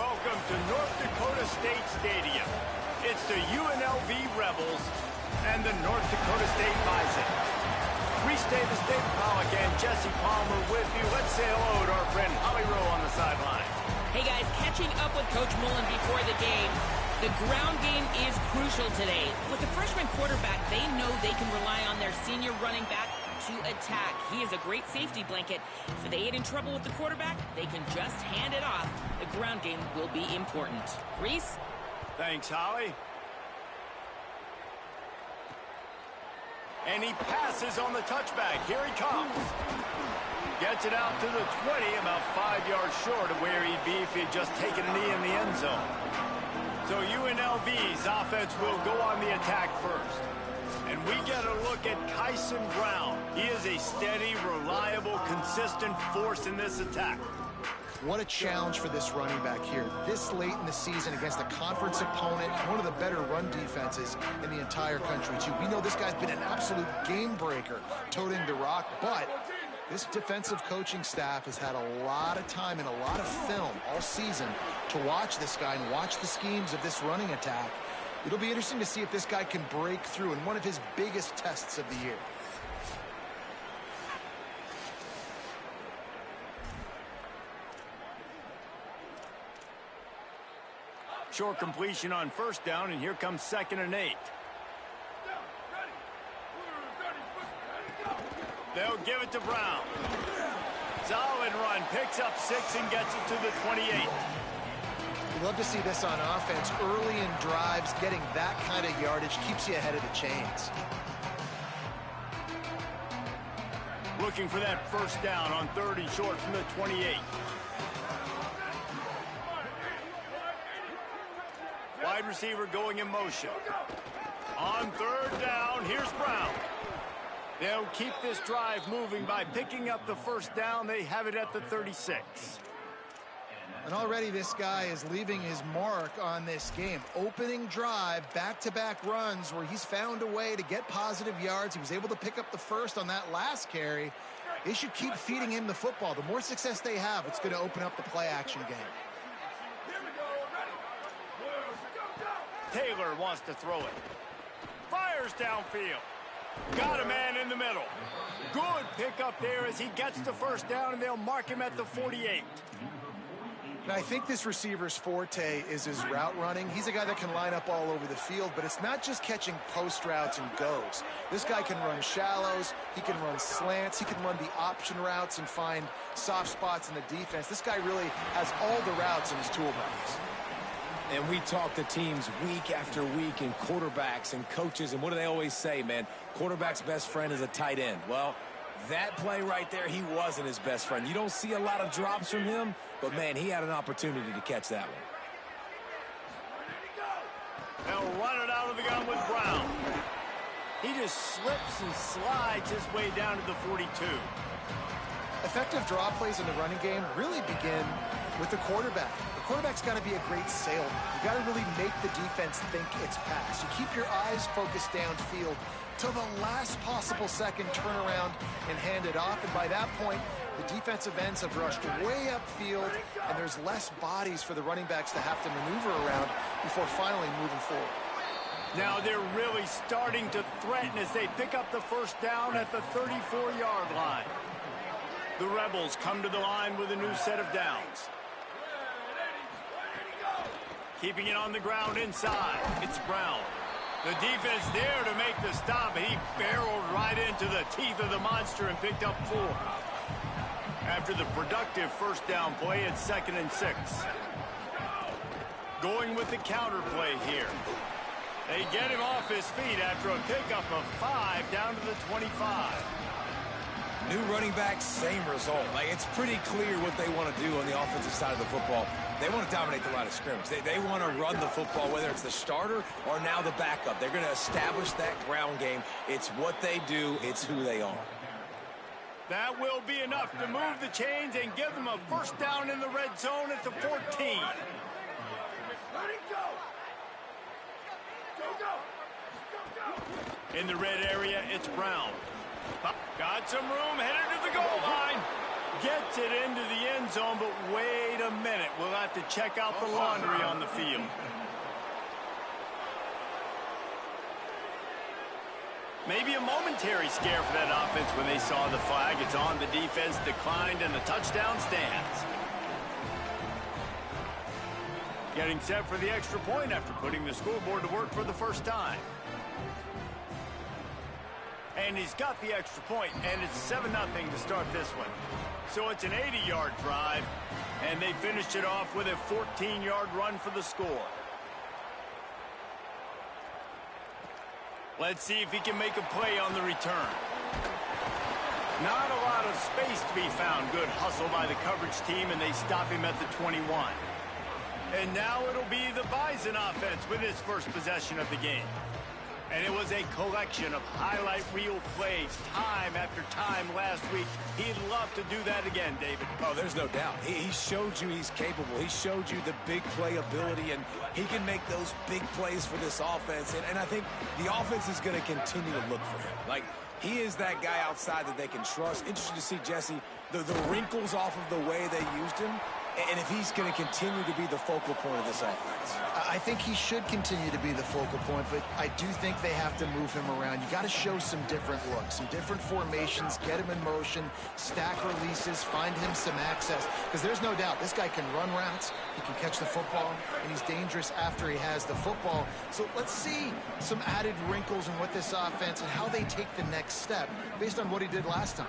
welcome to North Dakota State Stadium. It's the UNLV Rebels and the North Dakota State Bison. Restate the State Pollock and Jesse Palmer with you. Let's say hello to our friend Holly Rowe on the sideline. Hey guys, catching up with Coach Mullen before the game. The ground game is crucial today. With the freshman quarterback, they know they can rely on their senior running back to attack. He is a great safety blanket. If they get in trouble with the quarterback, they can just hand it off. The ground game will be important. Reese? Thanks, Holly. And he passes on the touchback. Here he comes. Gets it out to the 20, about 5 yards short of where he'd be if he'd just taken a knee in the end zone. So UNLV's offense will go on the attack first. And we get a look at Kyson Brown. He is a steady, reliable, consistent force in this attack. What a challenge for this running back here. This late in the season against a conference opponent, one of the better run defenses in the entire country, too. We know this guy's been an absolute game breaker, toting the rock, but this defensive coaching staff has had a lot of time and a lot of film all season to watch this guy and watch the schemes of this running attack. It'll be interesting to see if this guy can break through in one of his biggest tests of the year. Short completion on first down, and here comes 2nd and 8. They'll give it to Brown. Solid run, picks up 6 and gets it to the 28. We love to see this on offense. Early in drives, getting that kind of yardage keeps you ahead of the chains. Looking for that first down on 3rd and short from the 28. Wide receiver going in motion. On 3rd down, here's Brown. They'll keep this drive moving by picking up the first down. They have it at the 36. And already this guy is leaving his mark on this game. Opening drive, back-to-back runs where he's found a way to get positive yards. He was able to pick up the first on that last carry. They should keep feeding him the football. The more success they have, it's going to open up the play-action game. Taylor wants to throw it. Fires downfield. Got a man in the middle. Good pickup there as he gets the first down, and they'll mark him at the 48. And I think this receiver's forte is his route running. He's a guy that can line up all over the field, but it's not just catching post routes and goes. This guy can run shallows, he can run slants, he can run the option routes and find soft spots in the defense. This guy really has all the routes in his toolbox. And we talk to teams week after week and quarterbacks and coaches, and what do they always say, man? Quarterback's best friend is a tight end. Well, that play right there, he wasn't his best friend. You don't see a lot of drops from him, but, man, he had an opportunity to catch that one. They'll run it out of the gun with Brown. He just slips and slides his way down to the 42. Effective draw plays in the running game really begin with the quarterback. The quarterback's got to be a great salesman. You got to really make the defense think it's pass. You keep your eyes focused downfield till the last possible second, turn around and hand it off. And by that point, the defensive ends have rushed way upfield, and there's less bodies for the running backs to have to maneuver around before finally moving forward. Now they're really starting to threaten as they pick up the first down at the 34-yard line. The Rebels come to the line with a new set of downs. Keeping it on the ground inside. It's Brown. The defense there to make the stop, and he barreled right into the teeth of the monster and picked up 4. After the productive first down play, it's 2nd and 6. Going with the counter play here. They get him off his feet after a pickup of 5 down to the 25. New running back, same result. Like, it's pretty clear what they want to do on the offensive side of the football. They want to dominate the line of scrimmage. They want to run the football, whether it's the starter or now the backup. They're going to establish that ground game. It's what they do. It's who they are. That will be enough to move the chains and give them a first down in the red zone at the 14. Let it go. In the red area, it's Brown. Got some room, headed to the goal line. Gets it into the end zone, but wait a minute. We'll have to check out the laundry on the field. Maybe a momentary scare for that offense when they saw the flag. It's on, the defense declined, and the touchdown stands. Getting set for the extra point after putting the scoreboard to work for the first time. And he's got the extra point, and it's 7-0 to start this one. So it's an 80-yard drive, and they finished it off with a 14-yard run for the score. Let's see if he can make a play on the return. Not a lot of space to be found. Good hustle by the coverage team, and they stop him at the 21. And now it'll be the Bison offense with his first possession of the game. And it was a collection of highlight reel plays time after time last week. He'd love to do that again, David. Oh, there's no doubt. He showed you he's capable. He showed you the big play ability, and he can make those big plays for this offense. And I think the offense is going to continue to look for him. Like, he is that guy outside that they can trust. Interesting to see, Jesse, the wrinkles off of the way they used him, and if he's going to continue to be the focal point of this offense. I think he should continue to be the focal point, but I do think they have to move him around. You got to show some different looks, some different formations, get him in motion, stack releases, find him some access, because there's no doubt this guy can run routes, he can catch the football, and he's dangerous after he has the football. So let's see some added wrinkles in what this offense and how they take the next step based on what he did last time.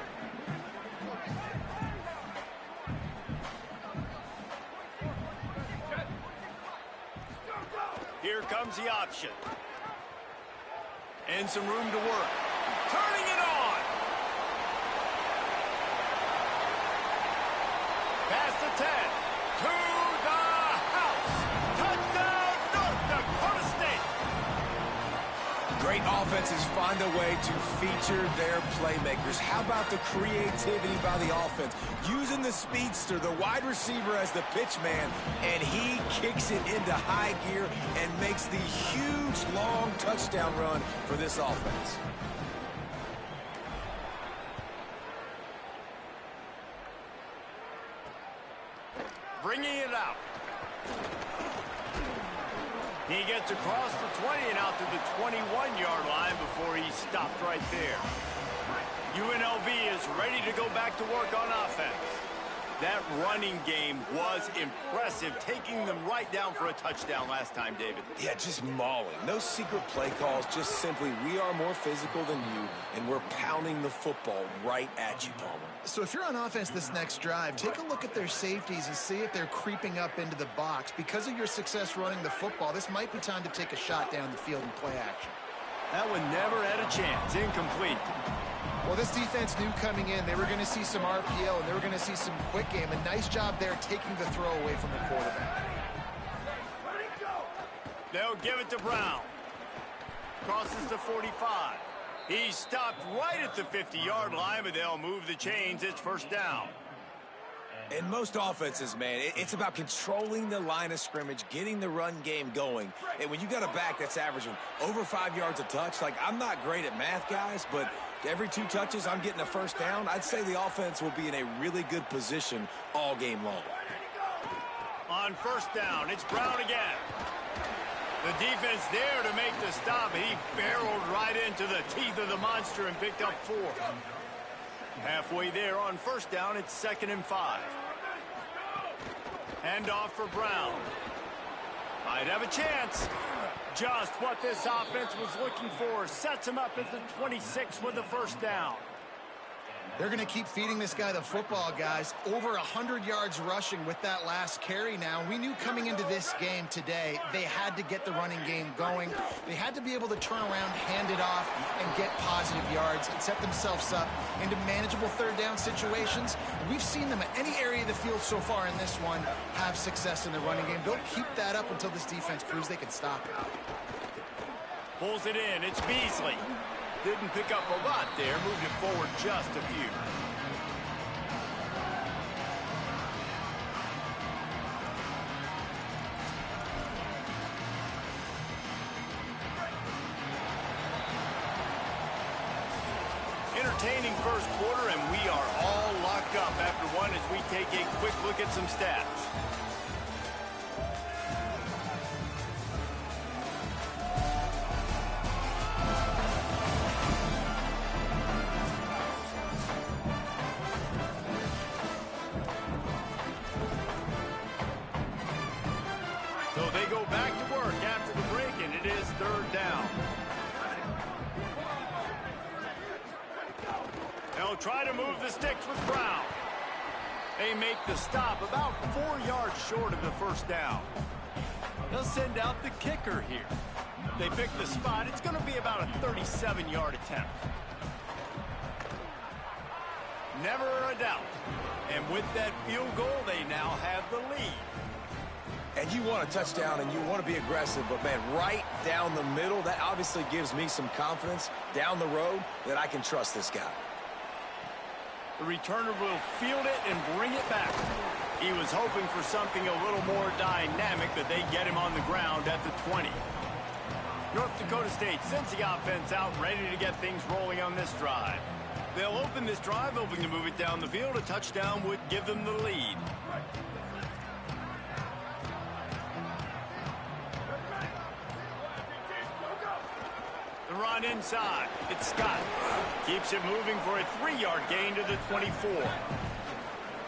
Here comes the option. And some room to work. Turning it on. Past the 10. To the house. Touchdown, North Dakota State. Great offenses find a way to feature their playmakers. How about the creativity by the offense? Using the speedster, the wide receiver as the pitch man, and he kicks it into high gear and makes the huge, long touchdown run for this offense. Bringing it out. He gets across the 20 and out to the 21-yard line before he stopped right there. UNLV is ready to go back to work on offense. That running game was impressive, taking them right down for a touchdown last time, David. Yeah, just mauling. No secret play calls, just simply we are more physical than you, and we're pounding the football right at you, Palmer. So if you're on offense this next drive, take a look at their safeties and see if they're creeping up into the box. Because of your success running the football, this might be time to take a shot down the field and play action. That one never had a chance. Incomplete. Well, this defense knew coming in they were going to see some RPO and they were going to see some quick game. A nice job there taking the throw away from the quarterback. They'll give it to Brown. Crosses the 45. He stopped right at the 50-yard line, but they'll move the chains. It's first down. In most offenses, man, it's about controlling the line of scrimmage, getting the run game going. And when you got a back that's averaging over 5 yards a touch, like, I'm not great at math, guys, but every 2 touches, I'm getting a first down. I'd say the offense will be in a really good position all game long. On first down, it's Brown again. The defense there to make the stop. He barreled right into the teeth of the monster and picked up 4. Halfway there on first down, it's 2nd and 5. Handoff for Brown. Might have a chance. Just what this offense was looking for. Sets him up at the 26 with the first down. They're going to keep feeding this guy the football, guys. Over 100 yards rushing with that last carry now. We knew coming into this game today, they had to get the running game going. They had to be able to turn around, hand it off, and get positive yards and set themselves up into manageable third down situations. We've seen them at any area of the field so far in this one have success in the running game. They'll keep that up until this defense proves they can stop it. Pulls it in. It's Beasley. Didn't pick up a lot there. Moved it forward just a few. entertaining first quarter, and we are all locked up after one as we take a quick look at some stats. So they go back to work after the break, and it is third down. They'll try to move the sticks with Brown. They make the stop about 4 yards short of the first down. They'll send out the kicker here. They pick the spot. It's going to be about a 37-yard attempt. Never a doubt. And with that field goal, they now have the lead. And you want a touchdown and you want to be aggressive, but man, right down the middle, that obviously gives me some confidence down the road that I can trust this guy. The returner will field it and bring it back. He was hoping for something a little more dynamic, but they get him on the ground at the 20. North Dakota State sends the offense out, ready to get things rolling on this drive. They'll open this drive, hoping to move it down the field. A touchdown would give them the lead. The run inside. It's Scott. Keeps it moving for a 3-yard gain to the 24.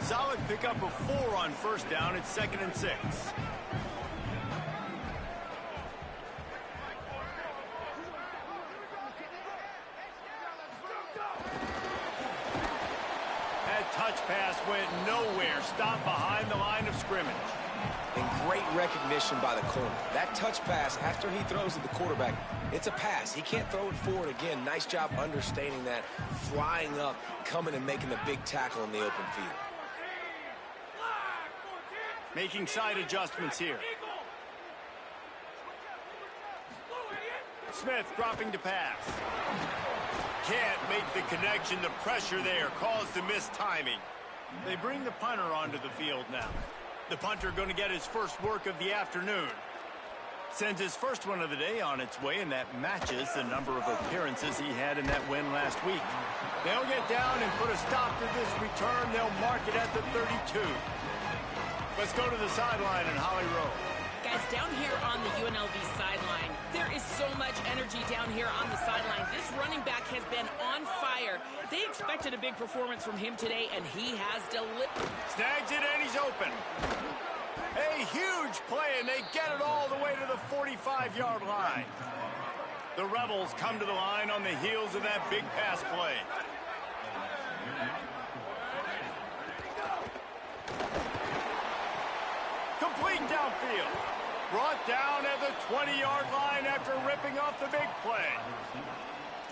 Solid pickup of 4 on first down. It's 2nd and 6. That touch pass went nowhere. Stopped behind the line of scrimmage. And great recognition by the corner. That touch pass, after he throws at the quarterback, it's a pass. He can't throw it forward again. Nice job understanding that, flying up, coming and making the big tackle in the open field. Making side adjustments here. Smith dropping to pass. Can't make the connection. The pressure there caused the missed timing. They bring the punter onto the field now. The punter going to get his first work of the afternoon. Sends his first one of the day on its way, and that matches the number of appearances he had in that win last week. They'll get down and put a stop to this return. They'll mark it at the 32. Let's go to the sideline in Holly Rowe. Guys, down here on the UNLV sideline, there is so much energy down here on the sideline. This running back has been on fire. They expected a big performance from him today, and he has delivered. Snags it, and he's open. A huge play, and they get it all the way to the 45-yard line. The Rebels come to the line on the heels of that big pass play. Complete downfield. Brought down at the 20-yard line after ripping off the big play.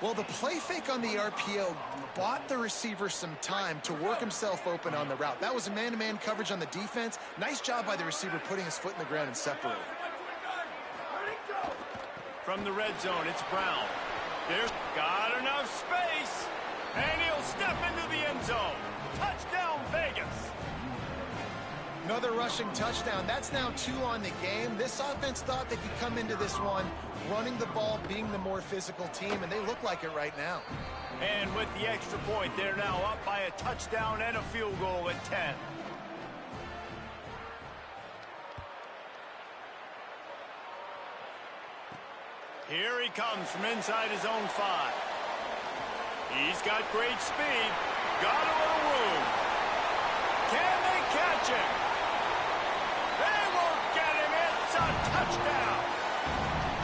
Well, the play fake on the RPO bought the receiver some time to work himself open on the route. That was a man-to-man coverage on the defense. Nice job by the receiver putting his foot in the ground and separating. From the red zone, it's Brown. There's got enough space, and he'll step into the end zone. Touchdown, Vegas. Another rushing touchdown. That's now 2 on the game. This offense thought they could come into this one running the ball, being the more physical team, and they look like it right now. And with the extra point, they're now up by a touchdown and a field goal at 10. Here he comes from inside his own 5. He's got great speed. Got a little room. Can they catch him? They won't get him. It's a touchdown.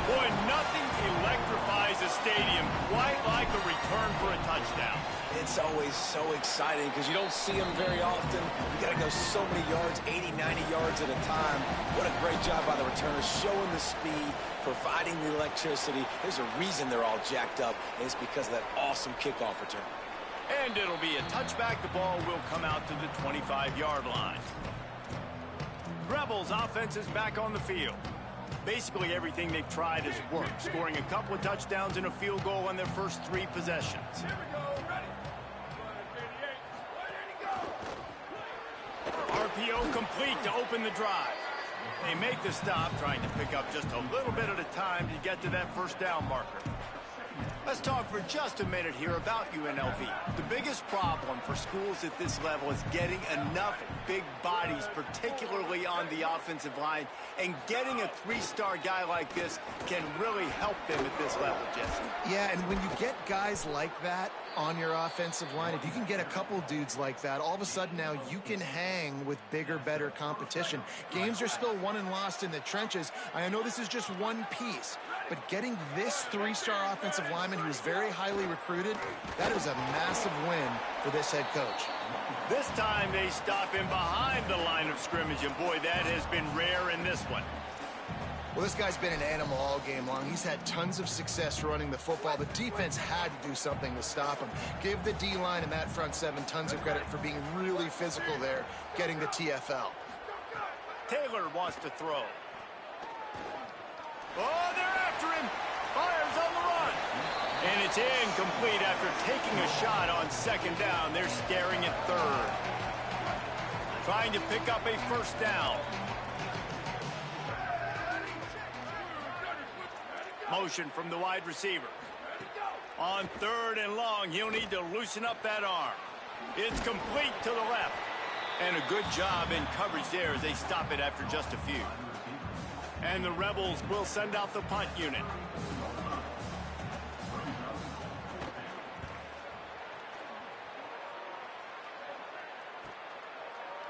Boy, nothing electrifies a stadium quite like a return for a touchdown. It's always so exciting because you don't see them very often. You got to go so many yards, 80, 90 yards at a time. What a great job by the returners, showing the speed, providing the electricity. There's a reason they're all jacked up, and it's because of that awesome kickoff return. And it'll be a touchback. The ball will come out to the 25-yard line. Rebels offense is back on the field. Basically everything they've tried has worked, scoring a couple of touchdowns and a field goal on their first 3 possessions. Here we go, ready. RPO complete to open the drive. They make the stop, trying to pick up just a little bit at a time to get to that first down marker. Let's talk for just a minute here about UNLV. The biggest problem for schools at this level is getting enough big bodies, particularly on the offensive line, and getting a three-star guy like this can really help them at this level, Jesse. Yeah, and when you get guys like that on your offensive line, if you can get a couple dudes like that, all of a sudden now you can hang with bigger, better competition. Games are still won and lost in the trenches. I know this is just one piece, but getting this three-star offensive lineman who is very highly recruited, that is a massive win for this head coach. This time they stop him behind the line of scrimmage, and boy, that has been rare in this one. Well, this guy's been an animal all game long. He's had tons of success running the football. The defense had to do something to stop him. Give the D-line and that front seven tons of credit for being really physical there, getting the TFL. Taylor wants to throw. Oh, they're after him. Fires on the run. And it's incomplete after taking a shot on second down. They're staring at third. Trying to pick up a first down. Motion from the wide receiver. On third and long, he'll need to loosen up that arm. It's complete to the left. And a good job in coverage there as they stop it after just a few. And the Rebels will send out the punt unit.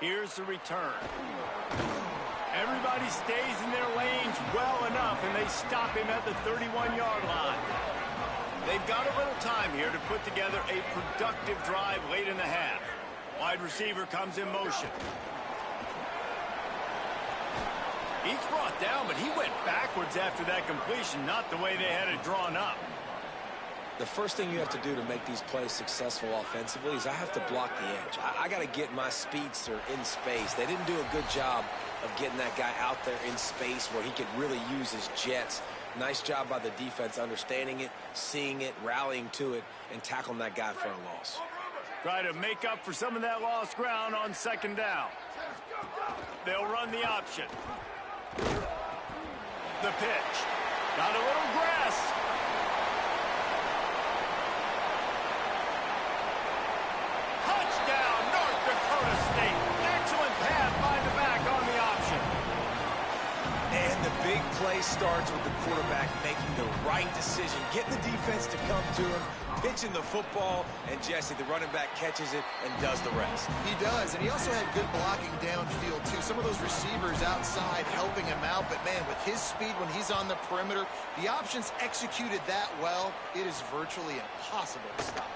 Here's the return. Everybody stays in their lanes well enough, and they stop him at the 31-yard line. They've got a little time here to put together a productive drive late in the half. Wide receiver comes in motion. He's brought down, but he went backwards after that completion, not the way they had it drawn up. The first thing you have to do to make these plays successful offensively is I have to block the edge. I got to get my speedster in space. They didn't do a good job of getting that guy out there in space where he could really use his jets. Nice job by the defense understanding it, seeing it, rallying to it, and tackling that guy for a loss. Try to make up for some of that lost ground on second down. They'll run the option. The pitch. Got a little grass. Touchdown, North Dakota State. Excellent pass by the back on the option. And the big play starts with the quarterback making the right decision, getting the defense to come to him, pitching the football, and Jesse, the running back, catches it and does the rest. He does, and he also had good blocking downfield, too. Some of those receivers outside helping him out, but, man, with his speed when he's on the perimeter, the options executed that well, it is virtually impossible to stop.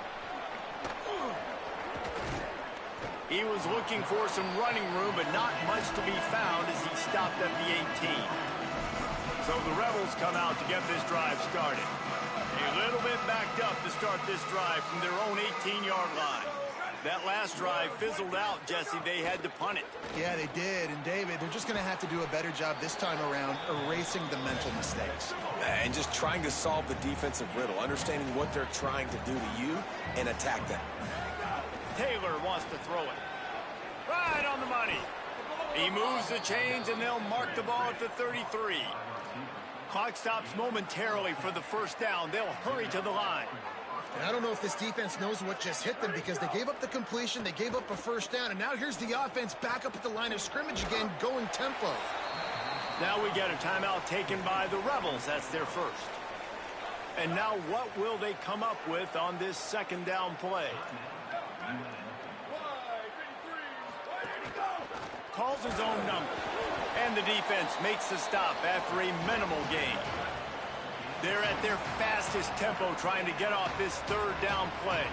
He was looking for some running room, but not much to be found as he stopped at the 18. So the Rebels come out to get this drive started. A little bit backed up to start this drive from their own 18-yard line. That last drive fizzled out, Jesse. They had to punt it. Yeah, they did. And, David, they're just going to have to do a better job this time around erasing the mental mistakes. And just trying to solve the defensive riddle, understanding what they're trying to do to you and attack them. Taylor wants to throw it. Right on the money. He moves the chains, and they'll mark the ball at the 33. Clock stops momentarily for the first down. They'll hurry to the line. And I don't know if this defense knows what just hit them because they gave up the completion, they gave up a first down, and now here's the offense back up at the line of scrimmage again, going tempo. Now we get a timeout taken by the Rebels. That's their first. And now what will they come up with on this second down play? Calls his own number. And the defense makes the stop after a minimal gain. They're at their fastest tempo trying to get off this third down play.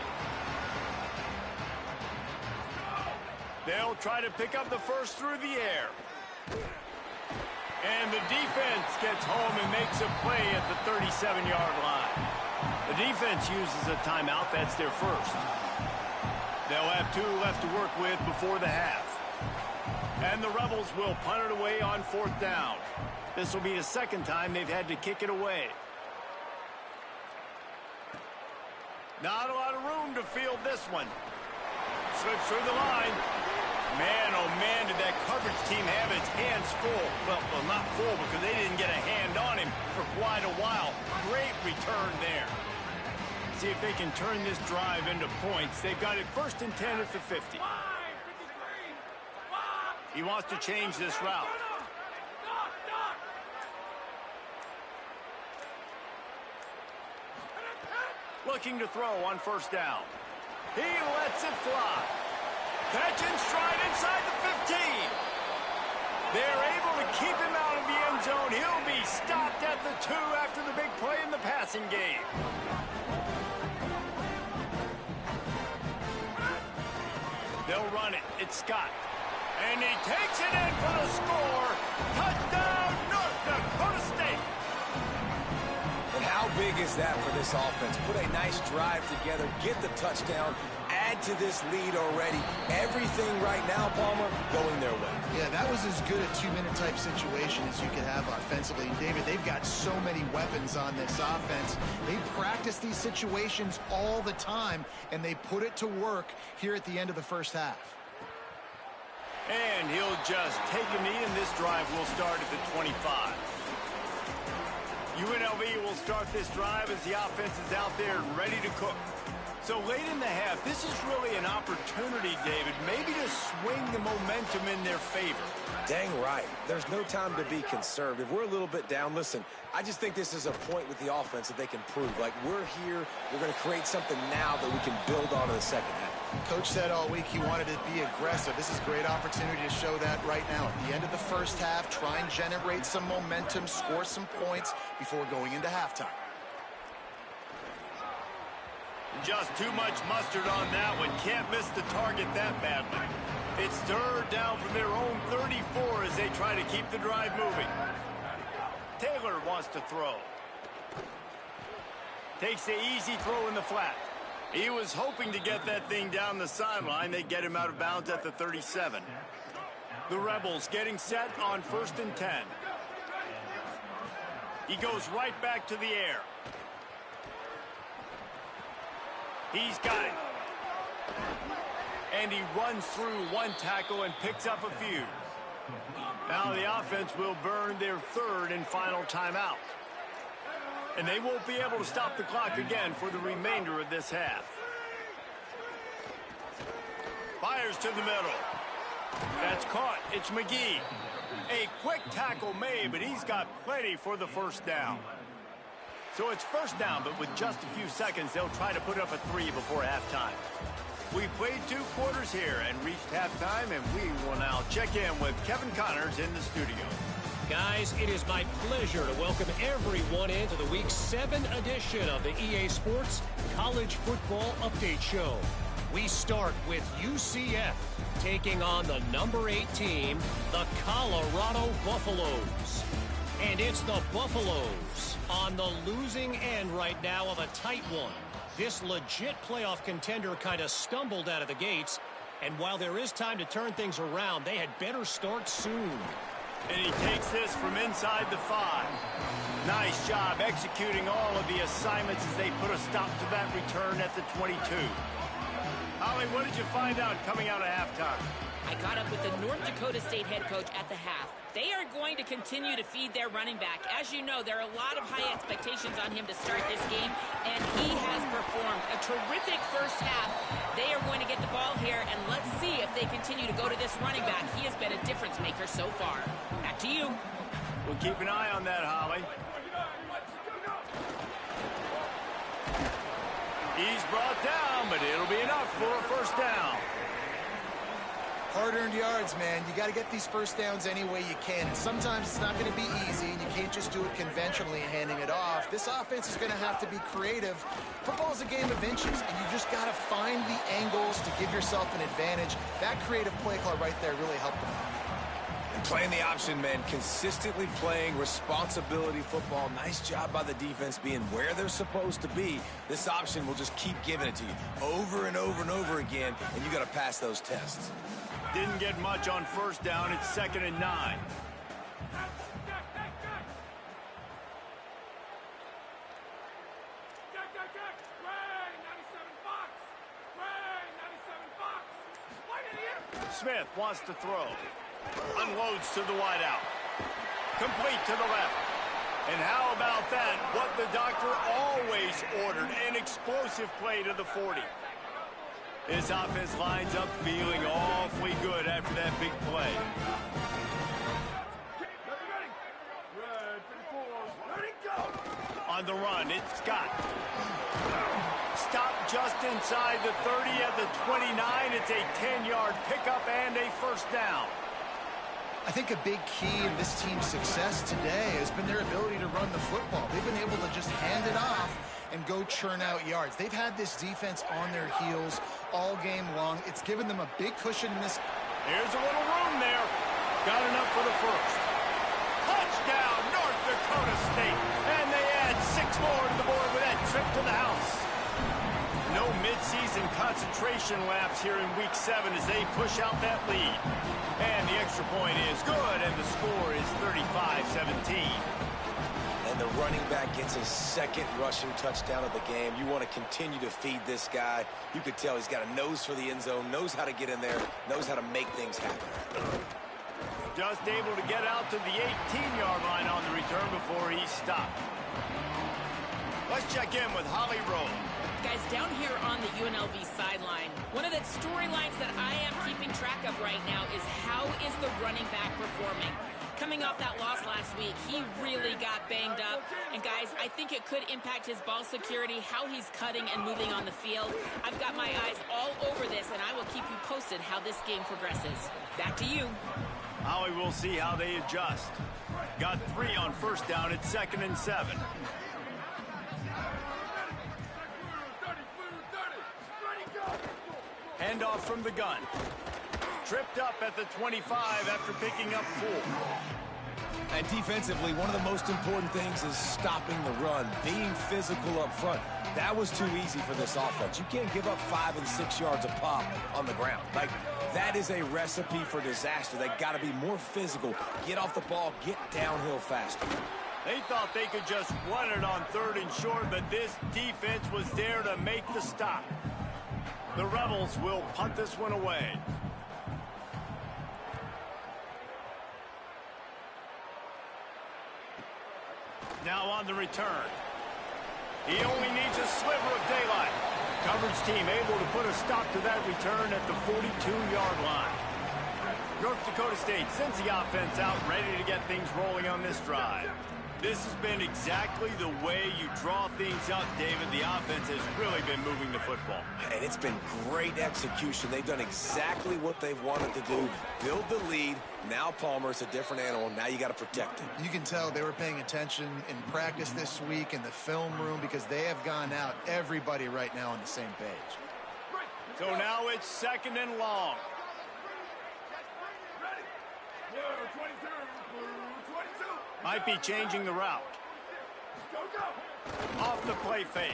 They'll try to pick up the first through the air. And the defense gets home and makes a play at the 37-yard line. The defense uses a timeout. That's their first. They'll have 2 left to work with before the half. And the Rebels will punt it away on fourth down. This will be the second time they've had to kick it away. Not a lot of room to field this one. Slips through the line. Man, oh man, did that coverage team have its hands full. Well, not full because they didn't get a hand on him for quite a while. Great return there. See if they can turn this drive into points. They've got it 1st and 10 at the 50. He wants to change this route. Looking to throw on 1st down. He lets it fly. Catch and stride inside the 15. They're able to keep him out of the end zone. He'll be stopped at the 2 after the big play in the passing game. They'll run it. It's Scott. And he takes it in for the score. Touchdown, North Dakota State. And how big is that for this offense? Put a nice drive together, get the touchdown, add to this lead already. Everything right now, Palmer, going their way. Yeah, that was as good a 2-minute type situation as you could have offensively. And David, they've got so many weapons on this offense. They practice these situations all the time, and they put it to work here at the end of the first half. And he'll just take a knee, and this drive will start at the 25. UNLV will start this drive as the offense is out there ready to cook. So late in the half, this is really an opportunity, David, maybe to swing the momentum in their favor. Dang right. There's no time to be conservative. We're a little bit down. Listen, I just think this is a point with the offense that they can prove. Like, we're here, we're going to create something now that we can build on in the second half. Coach said all week he wanted to be aggressive. This is a great opportunity to show that right now. At the end of the first half, try and generate some momentum, score some points before going into halftime. Just too much mustard on that one. Can't miss the target that badly. It's 3rd down from their own 34 as they try to keep the drive moving. Taylor wants to throw. Takes the easy throw in the flat. He was hoping to get that thing down the sideline. They get him out of bounds at the 37. The Rebels getting set on 1st and 10. He goes right back to the air. He's got it. And he runs through one tackle and picks up a few. Now the offense will burn their 3rd and final timeout. And they won't be able to stop the clock again for the remainder of this half. Fires to the middle. That's caught. It's McGee. A quick tackle made, but he's got plenty for the 1st down. So it's 1st down, but with just a few seconds, they'll try to put up a 3 before halftime. We've played 2 quarters here and reached halftime, and we will now check in with Kevin Connors in the studio. Guys, it is my pleasure to welcome everyone into the Week 7 edition of the EA Sports College Football Update Show. We start with UCF taking on the number 8 team, the Colorado Buffaloes. And it's the Buffaloes on the losing end right now of a tight one. This legit playoff contender kind of stumbled out of the gates, and while there is time to turn things around, they had better start soon. And he takes this from inside the 5. Nice job executing all of the assignments as they put a stop to that return at the 22. Holly, what did you find out coming out of halftime? I caught up with the North Dakota State head coach at the half. They are going to continue to feed their running back. As you know, there are a lot of high expectations on him to start this game, and he has performed a terrific first half. They are going to get the ball here, and let's see if they continue to go to this running back. He has been a difference maker so far. Back to you. We'll keep an eye on that, Holly. He's brought down, but it'll be enough for a 1st down. Hard-earned yards, man. You got to get these 1st downs any way you can. And sometimes it's not going to be easy, and you can't just do it conventionally and handing it off. This offense is going to have to be creative. Football is a game of inches, and you just got to find the angles to give yourself an advantage. That creative play call right there really helped them. And playing the option, man, consistently playing responsibility football. Nice job by the defense being where they're supposed to be. This option will just keep giving it to you over and over and over again, and you got to pass those tests. Didn't get much on 1st down. It's 2nd and 9. Smith wants to throw. Unloads to the wideout. Complete to the left. And how about that? What the doctor always ordered, an explosive play to the 40. His offense lines up feeling awfully good after that big play. On the run, it's Scott. Stop just inside the 30 at the 29. It's a 10-yard pickup and a first down. I think a big key in this team's success today has been their ability to run the football. They've been able to just hand it off and go churn out yards. They've had this defense on their heels all game long. It's given them a big cushion in this. Here's a little room there. Got enough for the first. Touchdown, North Dakota State. And they add 6 more to the board with that trip to the house. No midseason concentration laps here in week 7 as they push out that lead. And the extra point is good, and the score is 35-17. And the running back gets his second rushing touchdown of the game. You want to continue to feed this guy. You could tell he's got a nose for the end zone, knows how to get in there, knows how to make things happen. Just able to get out to the 18-yard line on the return before he stopped. Let's check in with Holly Rowe. Guys, down here on the UNLV sideline, one of the storylines that I am keeping track of right now is how is the running back performing? Coming off that loss last week, he really got banged up. And guys, I think it could impact his ball security, how he's cutting and moving on the field. I've got my eyes all over this, and I will keep you posted how this game progresses. Back to you. Holly, we'll see how they adjust. Got 3 on first down at 2nd and 7. Handoff from the gun. Tripped up at the 25 after picking up 4. And defensively, one of the most important things is stopping the run, being physical up front. That was too easy for this offense. You can't give up 5 and 6 yards a pop on the ground. Like, that is a recipe for disaster. They got to be more physical, get off the ball, get downhill faster. They thought they could just run it on 3rd and short, but this defense was there to make the stop. The Rebels will punt this one away. Now on the return. He only needs a sliver of daylight. Coverage team able to put a stop to that return at the 42-yard line. North Dakota State sends the offense out, ready to get things rolling on this drive. This has been exactly the way you draw things up, David. The offense has really been moving the football. And it's been great execution. They've done exactly what they've wanted to do. Build the lead. Now Palmer's a different animal. Now you got to protect him. You can tell they were paying attention in practice this week in the film room because they have gone out, everybody right now on the same page. So now it's 2nd and long. Might be changing the route. Off the play fake.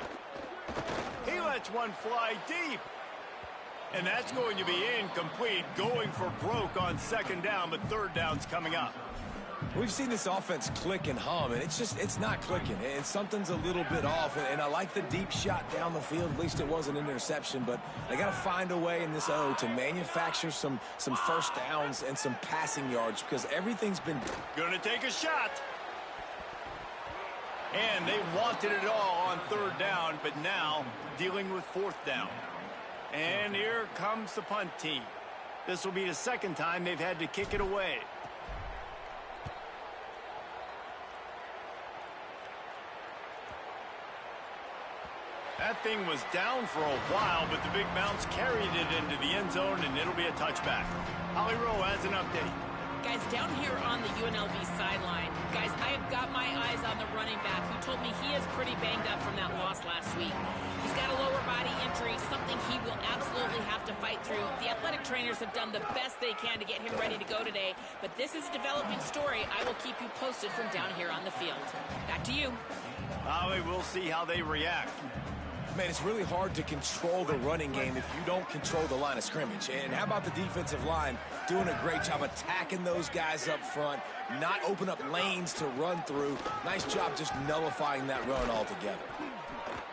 He lets one fly deep. And that's going to be incomplete, going for broke on 2nd down, but 3rd down's coming up. We've seen this offense click and hum, and it's not clicking. And something's a little bit off. And I like the deep shot down the field. At least it wasn't an interception. But they got to find a way in this O to manufacture some first downs and some passing yards because everything's been going to take a shot. And they wanted it all on 3rd down, but now dealing with 4th down. And here comes the punt team. This will be the 2nd time they've had to kick it away. That thing was down for a while, but the big bounce carried it into the end zone, and it'll be a touchback. Holly Rowe has an update. Guys, down here on the UNLV sideline, guys, I have got my eyes on the running back who told me he is pretty banged up from that loss last week. He's got a lower body injury, something he will absolutely have to fight through. The athletic trainers have done the best they can to get him ready to go today, but this is a developing story. I will keep you posted from down here on the field. Back to you. Holly, we'll see how they react. Man, it's really hard to control the running game if you don't control the line of scrimmage. And how about the defensive line doing a great job attacking those guys up front, not open up lanes to run through. Nice job just nullifying that run altogether.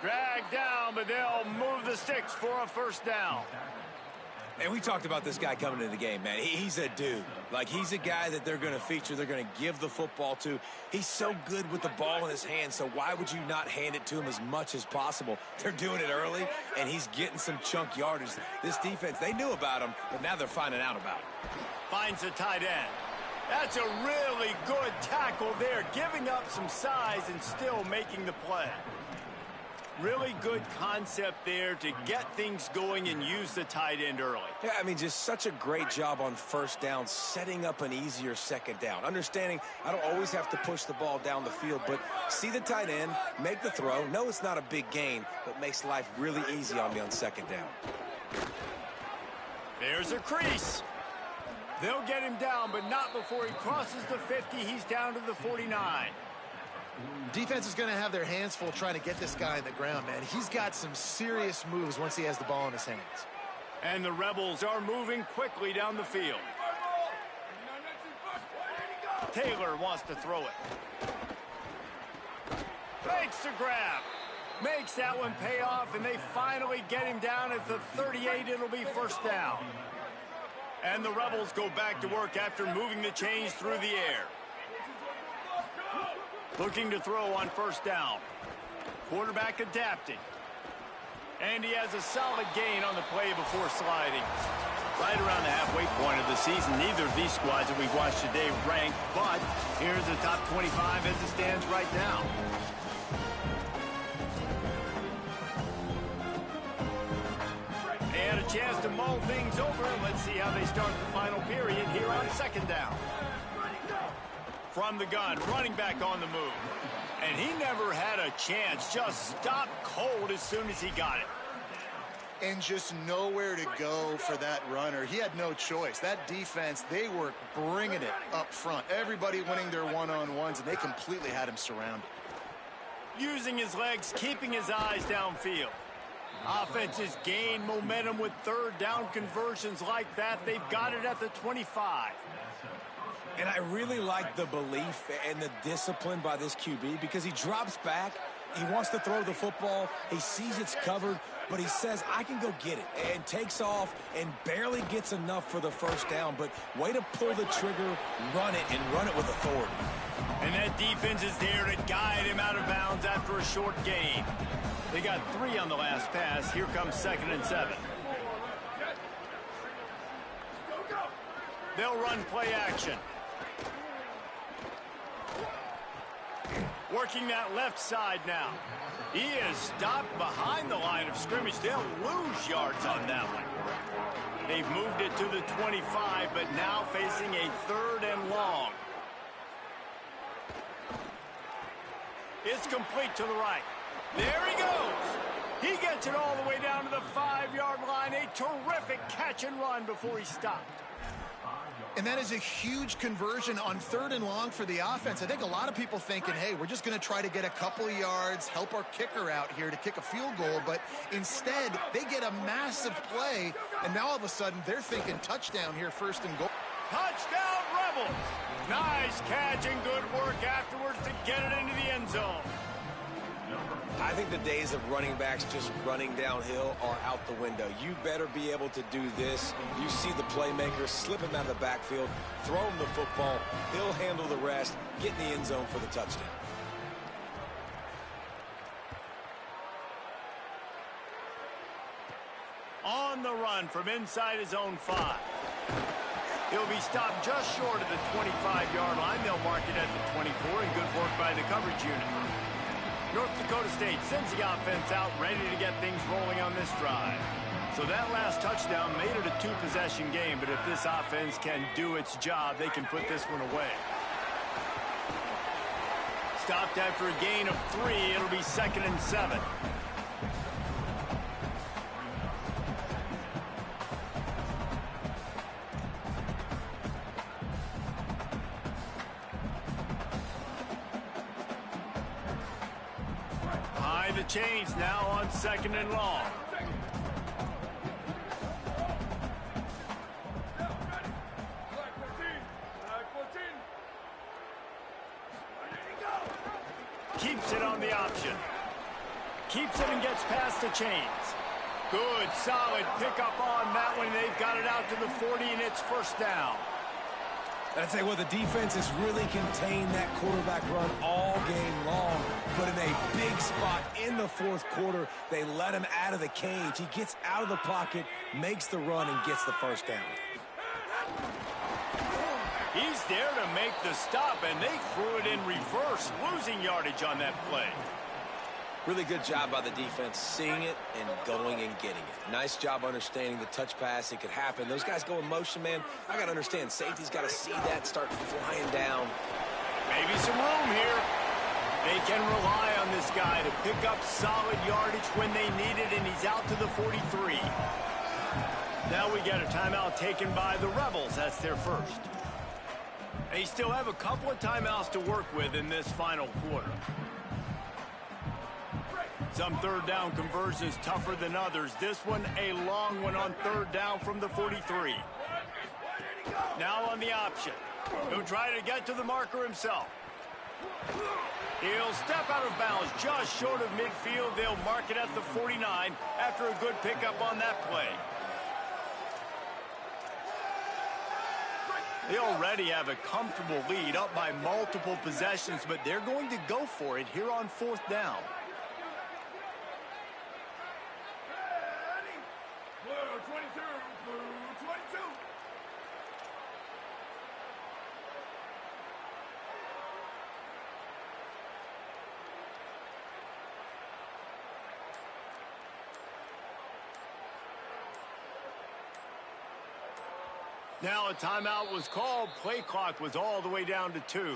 Dragged down, but they'll move the sticks for a first down. And we talked about this guy coming into the game, man. He's a dude. Like, he's a guy that they're going to feature, they're going to give the football to. He's so good with the ball in his hand, so why would you not hand it to him as much as possible? They're doing it early, and he's getting some chunk yardage. This defense, they knew about him, but now they're finding out about him. Finds a tight end. That's a really good tackle there, giving up some size and still making the play. Really good concept there to get things going and use the tight end early. Yeah, I mean, just such a great job on first down, setting up an easier second down. Understanding I don't always have to push the ball down the field, but see the tight end, make the throw. No, it's not a big gain, but makes life really easy on me on second down. There's a crease. They'll get him down, but not before he crosses the 50. He's down to the 49. Defense is going to have their hands full trying to get this guy on the ground, man. He's got some serious moves once he has the ball in his hands. And the Rebels are moving quickly down the field. Taylor wants to throw it. Makes the grab. Makes that one pay off, and they finally get him down at the 38. It'll be first down. And the Rebels go back to work after moving the chains through the air. Looking to throw on first down. Quarterback adapting. And he has a solid gain on the play before sliding. Right around the halfway point of the season, neither of these squads that we've watched today rank, but here's the top 25 as it stands right now. They had a chance to mull things over. Let's see how they start the final period here on second down. From the gun, running back on the move. And he never had a chance. Just stopped cold as soon as he got it. And just nowhere to go for that runner. He had no choice. That defense, they were bringing it up front. Everybody winning their one-on-ones, and they completely had him surrounded. Using his legs, keeping his eyes downfield. Offenses gain momentum with third down conversions like that. They've got it at the 25. And I really like the belief and the discipline by this QB because he drops back, he wants to throw the football, he sees it's covered, but he says, I can go get it, and takes off and barely gets enough for the first down, but way to pull the trigger, run it with authority. And that defense is there to guide him out of bounds after a short gain. They got 3 on the last pass. Here comes 2nd and 7. They'll run play action. Working that left side now. He is stopped behind the line of scrimmage. They'll lose yards on that one. They've moved it to the 25, but now facing a 3rd and long. It's complete to the right. There he goes. He gets it all the way down to the 5-yard line. A terrific catch and run before he stopped. And that is a huge conversion on 3rd and long for the offense. I think a lot of people thinking, hey, we're just going to try to get a couple of yards, help our kicker out here to kick a field goal. But instead, they get a massive play, and now all of a sudden they're thinking touchdown here, 1st and goal. Touchdown, Rebels! Nice catch and good work afterwards to get it into the end zone. I think the days of running backs just running downhill are out the window. You better be able to do this. You see the playmaker, slip him out of the backfield, throw him the football, he'll handle the rest, get in the end zone for the touchdown. On the run from inside his own 5. He'll be stopped just short of the 25-yard line. They'll mark it at the 24, and good work by the coverage unit. North Dakota State sends the offense out, ready to get things rolling on this drive. So that last touchdown made it a 2-possession game, but if this offense can do its job, they can put this one away. Stopped after a gain of 3. It'll be 2nd and 7. The chains now on 2nd and long. Keeps it on the option. Keeps it and gets past the chains. Good, solid pickup on that one. They've got it out to the 40, and it's first down. And I tell you what, the defense has really contained that quarterback run all game long. But in a big spot in the fourth quarter, they let him out of the cage. He gets out of the pocket, makes the run, and gets the first down. He's there to make the stop, and they threw it in reverse, losing yardage on that play. Really good job by the defense, seeing it and going and getting it. Nice job understanding the touch pass. It could happen. Those guys go in motion, man. I got to understand, safety's got to see that, start flying down. Maybe some room here. They can rely on this guy to pick up solid yardage when they need it, and he's out to the 43. Now we get a timeout taken by the Rebels. That's their first. They still have a couple of timeouts to work with in this final quarter. Some third down conversions tougher than others. This one a long one on third down from the 43. Now on the option. He'll try to get to the marker himself. He'll step out of bounds just short of midfield. They'll mark it at the 49 after a good pickup on that play. They already have a comfortable lead up by multiple possessions, but they're going to go for it here on fourth down. Now a timeout was called. Play clock was all the way down to 2.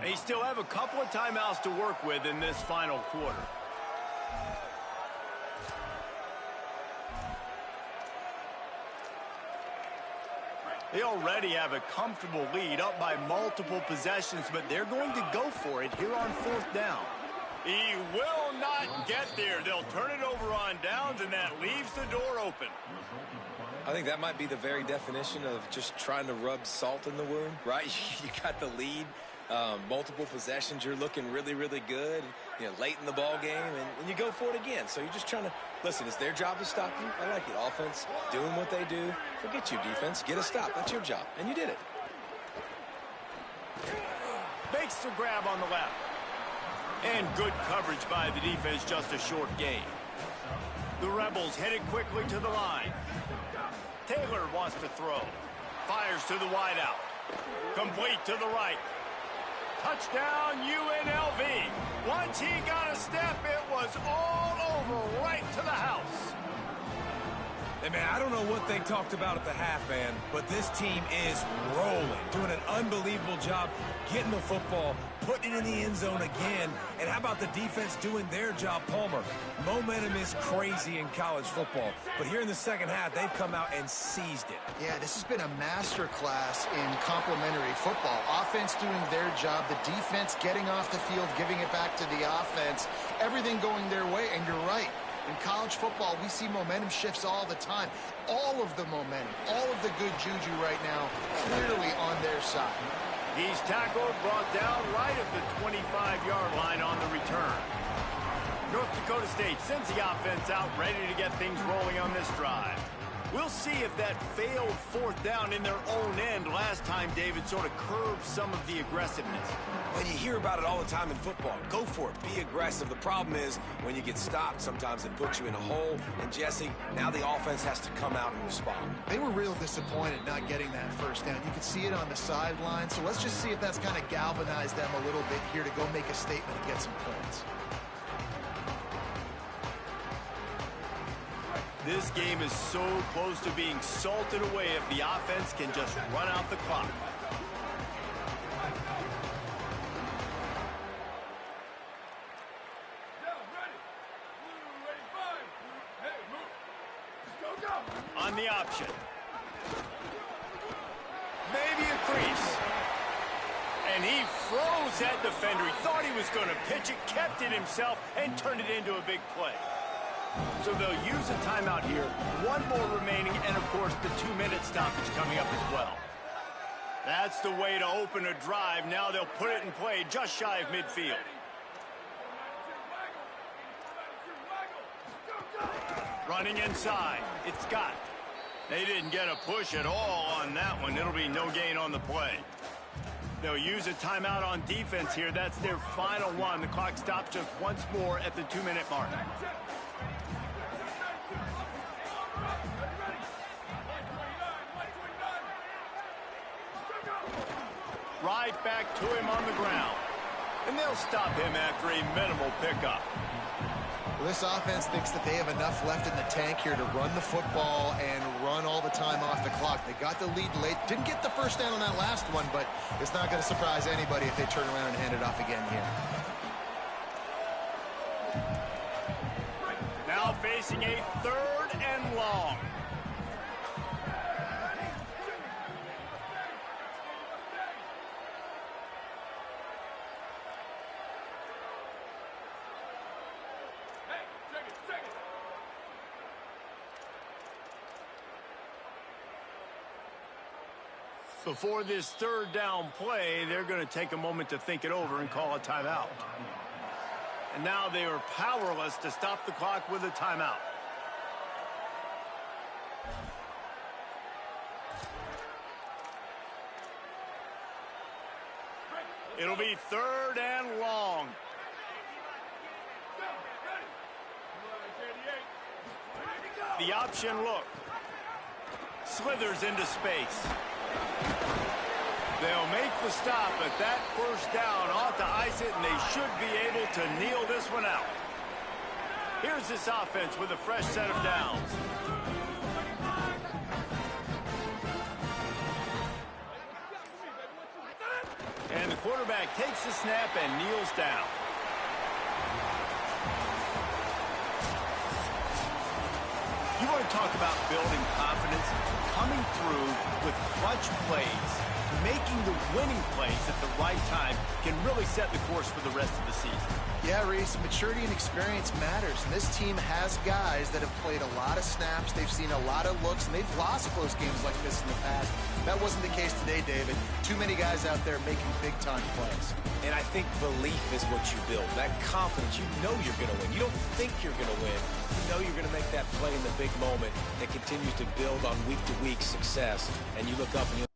They still have a couple of timeouts to work with in this final quarter. They already have a comfortable lead up by multiple possessions, but they're going to go for it here on fourth down. He will not get there. They'll turn it over on downs, and that leaves the door open. I think that might be the very definition of just trying to rub salt in the wound, right? You got the lead, multiple possessions, you're looking really, really good, you know, late in the ball game, and you go for it again. So you're just trying to, listen, it's their job to stop you. I like it. Offense, doing what they do. Forget you, defense. Get a stop. That's your job, and you did it. Makes the grab on the left. And good coverage by the defense, just a short gain. The Rebels headed quickly to the line. Taylor wants to throw. Fires to the wideout. Complete to the right. Touchdown UNLV. Once he got a step, it was all over right to the house. Hey, man, I don't know what they talked about at the half, man, but this team is rolling, doing an unbelievable job getting the football, putting it in the end zone again. And how about the defense doing their job, Palmer? Momentum is crazy in college football, but here in the second half, they've come out and seized it. Yeah, this has been a masterclass in complementary football. Offense doing their job, the defense getting off the field, giving it back to the offense, everything going their way, and you're right. In college football, we see momentum shifts all the time. All of the momentum, all of the good juju right now, clearly on their side. He's tackled, brought down right at the 25-yard line on the return. North Dakota State sends the offense out, ready to get things rolling on this drive. We'll see if that failed fourth down in their own end last time, David, sort of curbed some of the aggressiveness. When you hear about it all the time in football, go for it, be aggressive. The problem is when you get stopped, sometimes it puts you in a hole. And Jesse, now the offense has to come out and respond. They were real disappointed not getting that first down. You could see it on the sideline. So let's just see if that's kind of galvanized them a little bit here to go make a statement and get some points. This game is so close to being salted away if the offense can just run out the clock. On the option. Maybe a crease. And he froze that defender. He thought he was going to pitch it, kept it himself, and turned it into a big play. So they'll use a timeout here. One more remaining, and of course the 2-minute stoppage coming up as well. That's the way to open a drive. Now they'll put it in play just shy of midfield. Running inside. It's Scott. They didn't get a push at all on that one. It'll be no gain on the play. They'll use a timeout on defense here. That's their final one. The clock stops just once more at the 2-minute mark. Right back to him on the ground. And they'll stop him after a minimal pickup. Well, this offense thinks that they have enough left in the tank here to run the football and run all the time off the clock. They got the lead late. Didn't get the first down on that last one, but it's not going to surprise anybody if they turn around and hand it off again here. Now facing a 3rd and long. Before this 3rd down play, they're going to take a moment to think it over and call a timeout. And now they are powerless to stop the clock with a timeout. It'll be 3rd and long. The option look. Slithers into space. They'll make the stop, but that first down ought to ice it, and they should be able to kneel this one out. Here's this offense with a fresh set of downs. And the quarterback takes the snap and kneels down. You want to talk about building confidence? Coming through with clutch plays, making the winning plays at the right time can really set the course for the rest of the season. Yeah, Reese, maturity and experience matters. And this team has guys that have played a lot of snaps. They've seen a lot of looks, and they've lost close games like this in the past. That wasn't the case today, David. Too many guys out there making big-time plays. And I think belief is what you build. That confidence, you know you're going to win. You don't think you're going to win. You know you're going to make that play in the big moment that continues to build on week-to-week success. And you look up and you